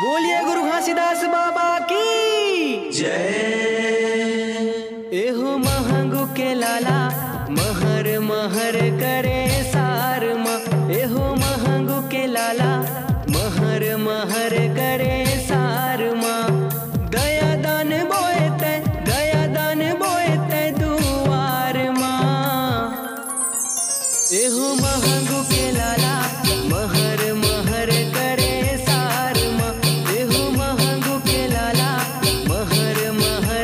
बोलिए गुरु घासीदास बाबा की जय। एहो महंगू के लाला महर महर करे सार माँ। एहो महंगू के लाला महर महर करे सार माँ। दया दान बोएते दुआर माँ। एहो महंगू के लाला महर महर करे सार माँ। एहो महंगू के लाला महर महर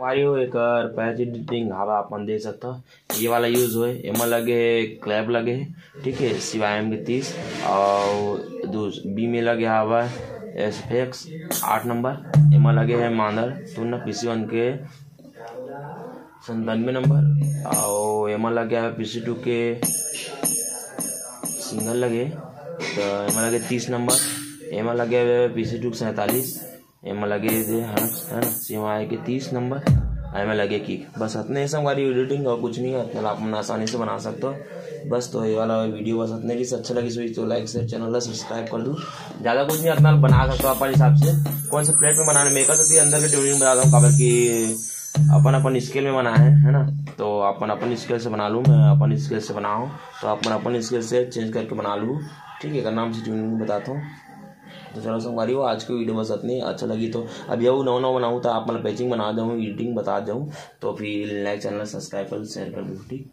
हमारी हो एक पैच एडिटिंग हवा अपन देख सकते हो, ये वाला यूज़ हुए एमा लगे क्लैप लगे है, ठीक है, CYM के 30 और बी में लगे हवा SFX 8 नंबर, एमा लगे है मांदर तुन्ना PC1 के 97 नंबर और एमा लगे है PC2 के सिंगल लगे तो एमा लगे 30 नंबर, एमा लगे PC2 के 47, एमा लगे है ना CMI के 30 नंबर, एमा लगे किक। बस इतने सब हमारी एडिटिंग और कुछ नहीं है, इतना आप आसानी से बना सकते हो। बस तो ये वाला वीडियो बस इतने की अच्छा लगी तो लाइक शेयर चैनल सब्सक्राइब कर दूँ। ज़्यादा कुछ नहीं, अपना बना सकते हो अपने हिसाब से। कौन सा प्लेट में बनाने में कर सकती है अंदर के ट्यूनिंग बता दूँ काबर की अपन स्केल में बना है ना, तो अपन स्केल से बना लूँ, मैं अपन स्केल से बनाऊँ तो अपन स्केल से चेंज करके बना लूँ, ठीक है, नाम से ट्यूनिंग बताता हूँ। तो चलो संगवारी हो आज की वीडियो बस इतनी अच्छा लगी तो अब यू नौ बनाऊँ तो आप मतलब पैचिंग बना दूँ, एडिटिंग बता दूँ, तो फिर लाइक चैनल सब्सक्राइब कर शेयर कर दूँ, ठीक।